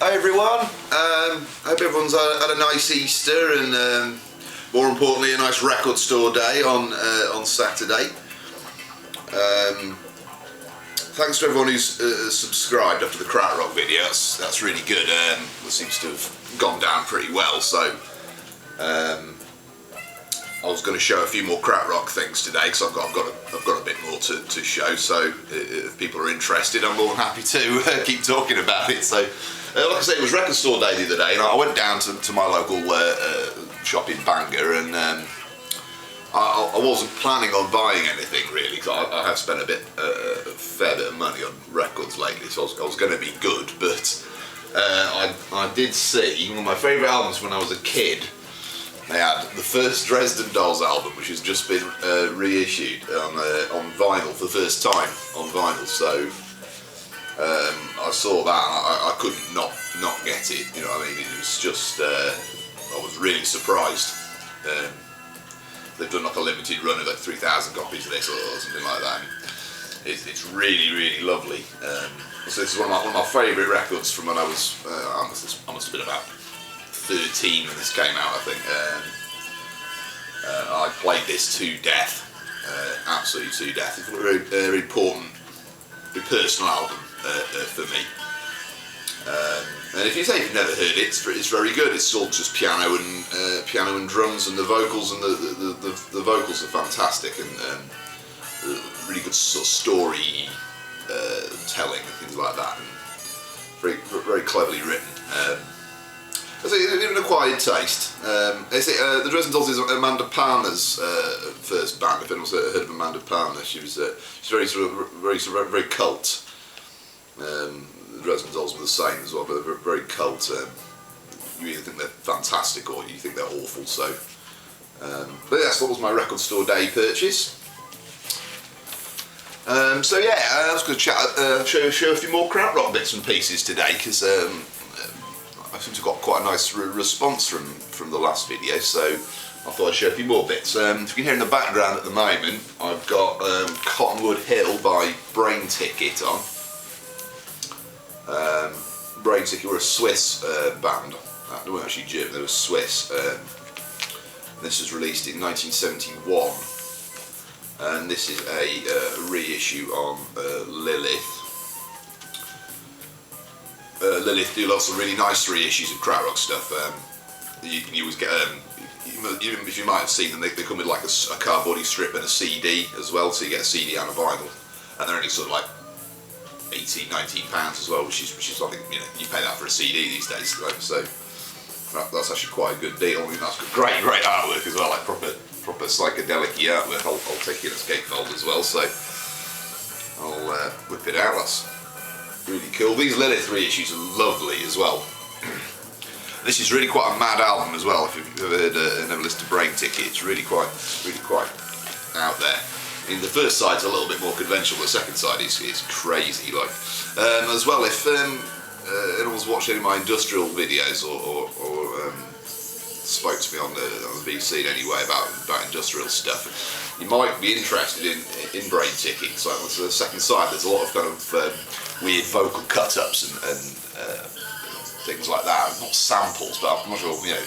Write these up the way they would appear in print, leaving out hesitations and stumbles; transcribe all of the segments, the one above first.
Hi everyone, hope everyone's had a nice Easter and more importantly a nice record store day on Saturday. Thanks to everyone who's subscribed after the Krautrock video, that's really good. It seems to have gone down pretty well, so I was going to show a few more Krautrock things today because I've got a bit more to show, so if people are interested I'm more than happy to keep talking about it. So like I say, it was record store day the other day and I went down to my local shop in Bangor, and I wasn't planning on buying anything really because I have spent a fair bit of money on records lately, so I was going to be good, but I did see one of my favourite albums when I was a kid. They had the first Dresden Dolls album, which has just been reissued on vinyl for the first time on vinyl. So I saw that and I couldn't not get it. You know what I mean? It was just I was really surprised. They've done like a limited run of like 3,000 copies of this or something like that. And it's really lovely. So this is one of my favourite records from when I was I must have been about 13 when this came out, I think. I played this to death, absolutely to death. It's a very important, very personal album for me. And if you've never heard it, it's very good. It's all just piano and drums, and the vocals the vocals are fantastic, and really good sort of story telling and things like that, and very cleverly written. It's an acquired taste. The Dresden Dolls is Amanda Palmer's first band. If anyone's heard of Amanda Palmer, she's very cult. The Dresden Dolls were the same as well, but they're very cult. You either think they're fantastic or you think they're awful. So, but yes, that was my record store day purchase. So yeah, I was going to chat, show a few more Krautrock bits and pieces today because. I seem to have got quite a nice response from the last video, so I thought I'd share a few more bits. If you can hear in the background at the moment, I've got Cowley Hill by Brain Ticket on. Brain Ticket were a Swiss band. They weren't actually German, they were Swiss. This was released in 1971, and this is a reissue on Lilith. Lilith do lots of really nice reissues of Krautrock stuff. You can always get, even if you might have seen them, they come with like a cardboard strip and a CD as well, so you get a CD and a vinyl, and they're only sort of like 18, 19 pounds as well, which is I think, you know, you pay that for a CD these days, so that's actually quite a good deal. I mean, that's great artwork as well, like proper psychedelic-y artwork. I'll take it as gatefold as well, so I'll whip it out. That's really cool. These Lilith reissues are lovely as well. This is really quite a mad album as well. If you've never listened to Brain Ticket, it's really quite out there. I mean, the first side's a little bit more conventional. The second side is crazy. Like as well, if anyone's watched any of my industrial videos or spoke to me on the BBC in any way about industrial stuff, you might be interested in Brain Ticket. So the second side, there's a lot of kind of weird vocal cut-ups and things like that. Not samples, but I'm not sure, you know,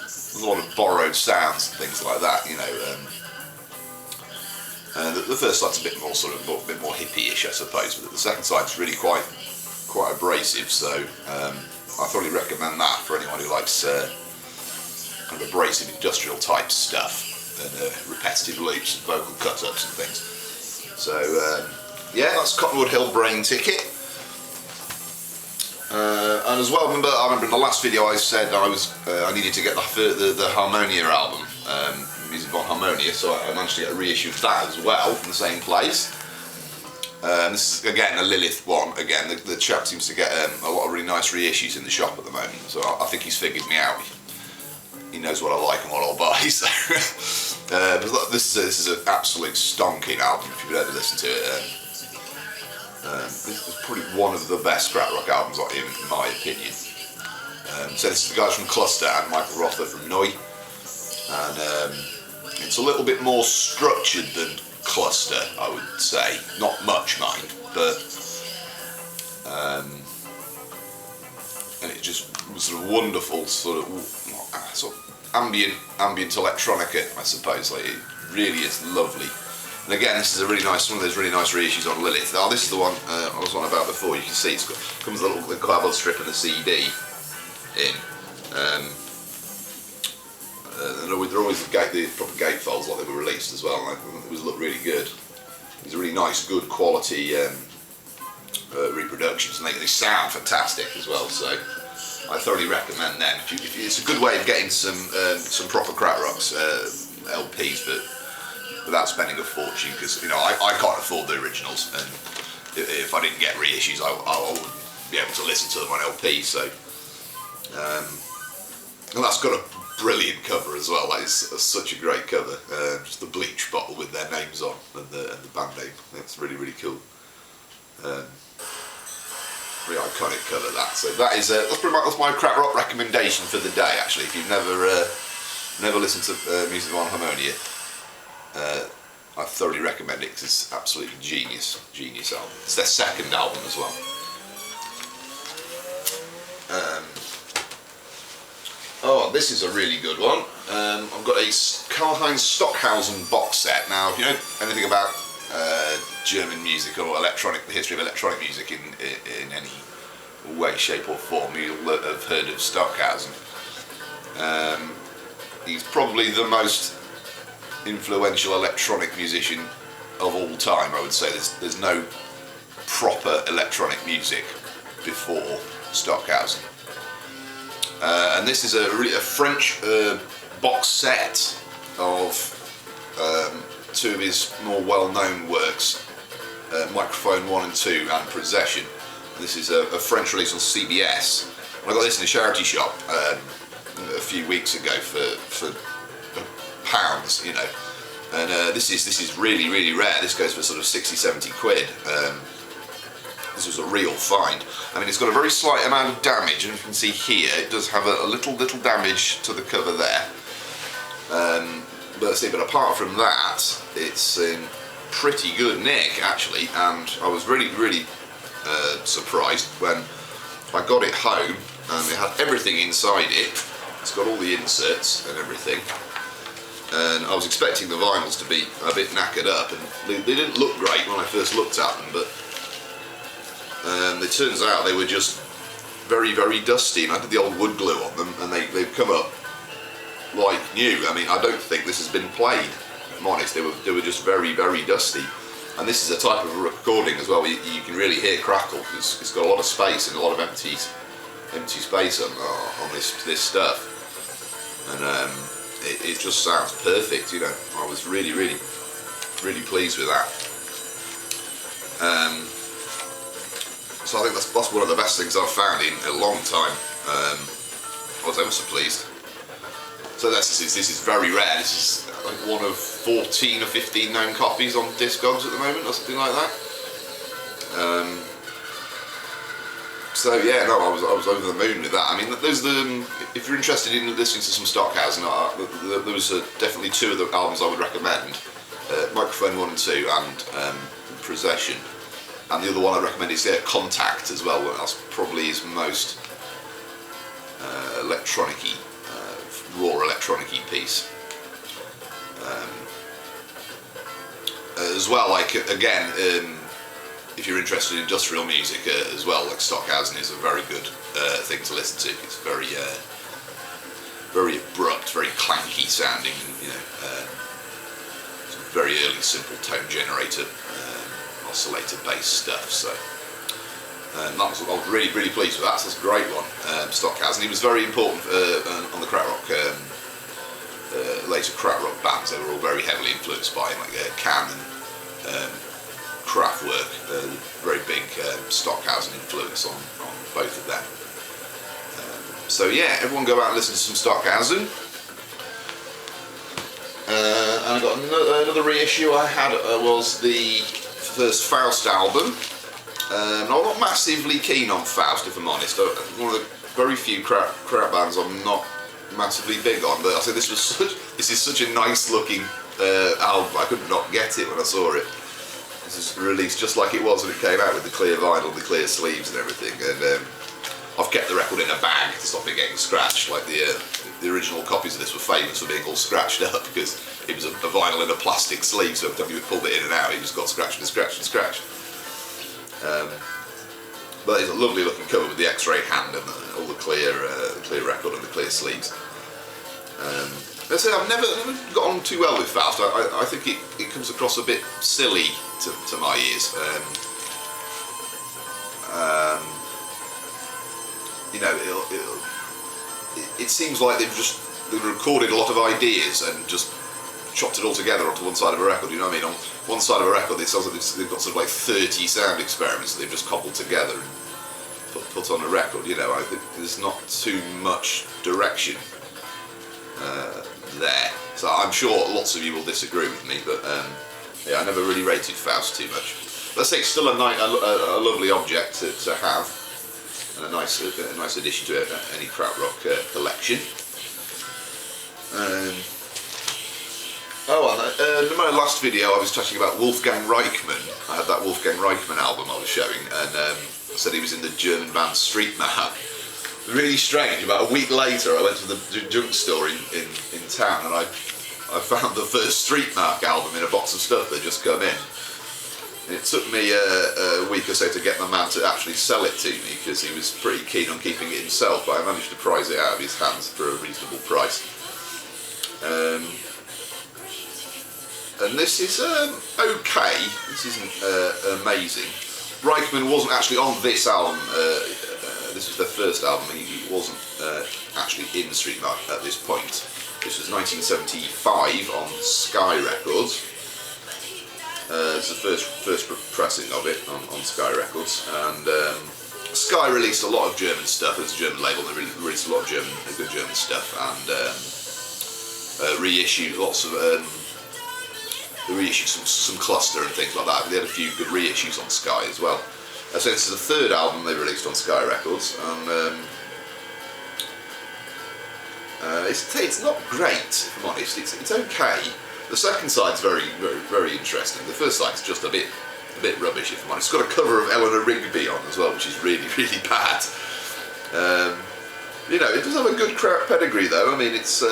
there's a lot of borrowed sounds and things like that, you know. The first side's a bit more hippie-ish, I suppose, but the second side's really quite abrasive, so I thoroughly recommend that for anyone who likes kind of abrasive industrial type stuff and repetitive loops and vocal cut-ups and things. So yeah, that's Cowley Hill Brain Ticket. And as well, I remember in the last video I said I needed to get the Harmonia album, music by Harmonia, so I managed to get a reissue of that as well from the same place. This is again a Lilith one. Again, the chap seems to get a lot of really nice reissues in the shop at the moment, so I think he's figured me out. He knows what I like and what I'll buy. So but this is an absolute stonking album if you've ever listened to it. This is probably one of the best Krautrock albums, in my opinion. So this is the guys from Cluster and Michael Rother from Neu, and it's a little bit more structured than Cluster, I would say. Not much, mind, but just sort of wonderful sort of ambient electronica, I suppose. Like, it really is lovely. And again, this is a really nice one of those really nice reissues on Lilith. Now this is the one I was on about before. You can see it comes with a little cardboard strip and a CD in. They're always the proper gatefolds like they were released as well. And it was look really good. These are really nice, good quality reproductions, and they sound fantastic as well. So I thoroughly recommend them. It's a good way of getting some proper Krautrock's LPs, but without spending a fortune, because I can't afford the originals, and if I didn't get reissues, I wouldn't be able to listen to them on LP. So, and that's got a brilliant cover as well. That is such a great cover. Just the bleach bottle with their names on and the band name. That's really, really cool. Really iconic cover, that. So that is that's my Krautrock recommendation for the day. Actually, if you've never listened to music on Harmonia, I thoroughly recommend it because it's absolutely genius album. It's their second album as well. Oh, this is a really good one. I've got a Kowley Stockhausen box set. Now, if you know anything about German music or the history of electronic music in any way, shape or form, you'll have heard of Stockhausen. He's probably the most influential electronic musician of all time. I would say there's no proper electronic music before Stockhausen. And this is a French box set of two of his more well-known works, Microphone 1 and 2 and Possession. This is a French release on CBS. I got this in a charity shop a few weeks ago for pounds, and this is really, really rare. This goes for sort of 60-70 quid. This was a real find. I mean, it's got a very slight amount of damage, and you can see here it does have a little damage to the cover there. But apart from that, it's in pretty good nick actually, and I was really, really surprised when I got it home and it had everything inside it. It's got all the inserts and everything, and I was expecting the vinyls to be a bit knackered up, and they didn't look great when I first looked at them, but it turns out they were just very, very dusty, and I did the old wood glue on them, and they've come up like new. I mean, I don't think this has been played, if I'm honest. They were just very, very dusty. And this is a type of recording as well where you can really hear crackle, because it's got a lot of space and a lot of empty space on this stuff, and it just sounds perfect. I was really, really, really pleased with that. So I think that's one of the best things I've found in a long time. I was ever so pleased. So this is very rare. This is like one of 14 or 15 known copies on Discogs at the moment, or something like that. So yeah, no, I was over the moon with that. I mean, if you're interested in listening to some Stockhausen, there was definitely two of the albums I would recommend: Microphone 1 and 2 and Possession. And the other one I'd recommend is Contact as well. That's probably his most electronic-y, raw electronic-y piece. As well, like again, if you're interested in industrial music as well, like Stockhausen is a very good thing to listen to. It's very, very abrupt, very clanky sounding. It's a very early simple tone generator. Oscillator based stuff, so I was really, really pleased with that. So that's a great one. Stockhausen, he was very important on the Krautrock, later Krautrock bands. They were all very heavily influenced by him, like Can and Kraftwerk, very big Stockhausen influence on both of them. So yeah, everyone go out and listen to some Stockhausen. And I got another reissue I had was the first Faust album. I'm not massively keen on Faust, if I'm honest. One of the very few Kraut bands I'm not massively big on, but I said this is such a nice looking album. I could not get it when I saw it. This is released just like it was when it came out, with the clear vinyl, the clear sleeves and everything, and I've kept the record in a bag stop it getting scratched. Like the original copies of this were famous for being all scratched up because it was a vinyl in a plastic sleeve, so every time you pulled it in and out, it just got scratched and scratched and scratched. But it's a lovely looking cover with the X-ray hand and all the clear record and the clear sleeves. Let's say I've never got on too well with Faust. I think it comes across a bit silly to my ears. You know, it seems like they've recorded a lot of ideas and just chopped it all together onto one side of a record. You know what I mean? On one side of a record, it sounds like they've got sort of like 30 sound experiments that they've just cobbled together and put on a record. You know, I think there's not too much direction there. So I'm sure lots of you will disagree with me, but yeah, I never really rated Faust too much. Let's say it's still a lovely object to have, and a nice addition to any Krautrock collection. In my last video I was talking about Wolfgang Reichmann. I had that Wolfgang Reichmann album I was showing, and I said he was in the German band Streetmark. Really strange, about a week later I went to the junk store in town and I found the first Streetmark album in a box of stuff that had just come in. And it took me a week or so to get my man to actually sell it to me because he was pretty keen on keeping it himself, but I managed to prize it out of his hands for a reasonable price. And this is okay, this isn't amazing. Reichmann wasn't actually on this album, this was their first album, he wasn't actually in Streetmark at this point. This was 1975 on Sky Records. It's the first pressing of it on Sky Records, and Sky released a lot of German stuff. It's a German label, they released a lot of good German stuff, and reissued lots of they reissued some Cluster and things like that. But they had a few good reissues on Sky as well. So this is the third album they released on Sky Records, and it's not great, if I'm honest. It's okay. The second side's very interesting. The first side's just a bit rubbish, if I'm honest. It's got a cover of Eleanor Rigby on as well, which is really bad. You know, it does have a good pedigree though. I mean, it's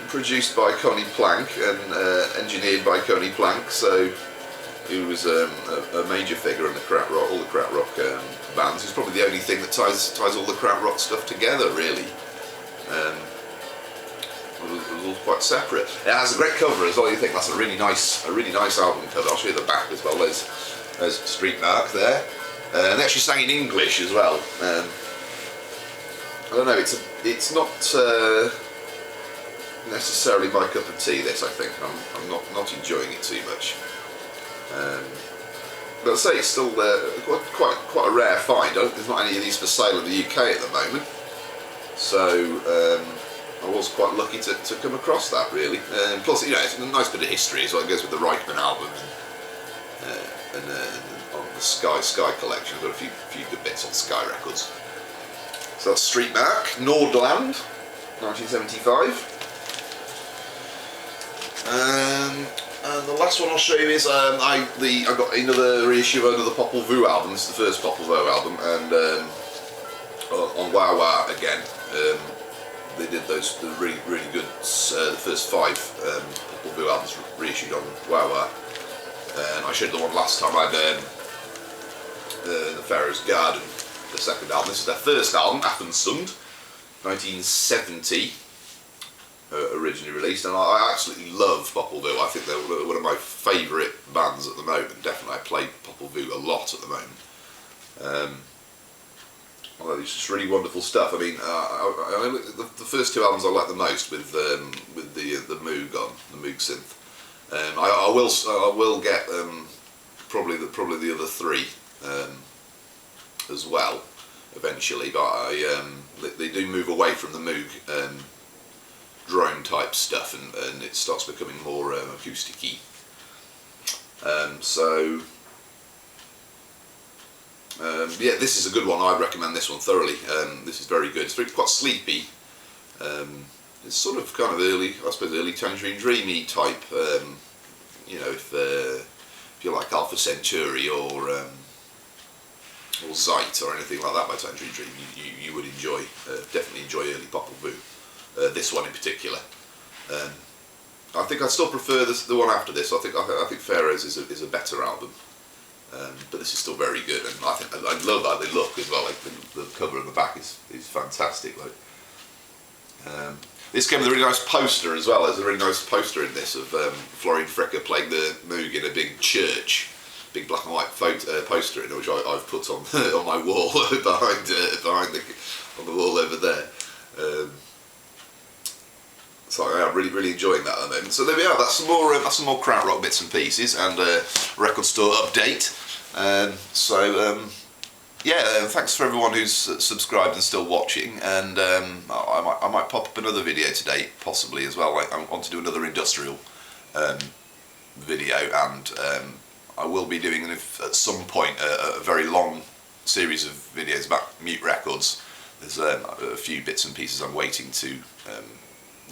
produced by Connie Plank and engineered by Connie Plank, so he was a major figure in all the Krautrock bands. He's probably the only thing that ties all the Krautrock stuff together, really. It was all quite separate. It has a great cover as well. You think that's a really nice album cover. I'll show you the back as well. There's Streetmark there. And they actually sang in English as well. I don't know. It's not necessarily my cup of tea. This, I think. I'm not enjoying it too much. But I'd say it's still quite a rare find. There's not any of these for sale in the UK at the moment. So. I was quite lucky to come across that, really. Plus, you know, it's a nice bit of history as well. It goes with the Reichmann album and on the Sky collection. I've got a few good bits on Sky Records. So that's Streetmark, Nordland, 1975. And the last one I'll show you is I got another reissue of another Popol Vuh album. This is the first Popol Vuh album, and on Wow Wow again. They did the really good, the first 5 Popol Vuh albums reissued on Wow Wow. And I showed the one last time I had the Pharaoh's Garden, the second album. This is their first album, Affensund, 1970, originally released. And I absolutely love Popol Vuh. I think they're one of my favourite bands at the moment. Definitely, I play Popol Vuh a lot at the moment. Although it's just really wonderful stuff. I mean, the first 2 albums I like the most with the Moog on, the Moog synth. I will get probably the other 3 as well eventually, but they do move away from the Moog drone type stuff, and it starts becoming more acoustic-y. Yeah, this is a good one. I'd recommend this one thoroughly. This is very good. It's quite sleepy. It's sort of kind of early Tangerine Dreamy type. You know, if you like Alpha Centauri or or Zeit or anything like that by Tangerine Dream, you would enjoy, definitely enjoy early Popol Vuh. This one in particular. I think I still prefer the one after this. I think Pharaohs is a better album, but this is still very good, and I love how they look as well. Like the cover and the back is fantastic. Like this came with a really nice poster as well. There's a really nice poster in this of Florian Frecker playing the Moog in a big church. Big black and white poster in it, which I've put on on my wall behind on the wall over there. So I'm really enjoying that at the moment. So there we are. That's some more Krautrock bits and pieces and record store update. Yeah, thanks for everyone who's subscribed and still watching. And I might pop up another video today, possibly as well. I want to do another industrial video, and I will be doing at some point a very long series of videos about Mute Records. There's a few bits and pieces I'm waiting to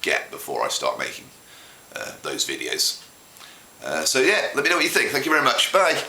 get before I start making those videos. So yeah, let me know what you think. Thank you very much. Bye.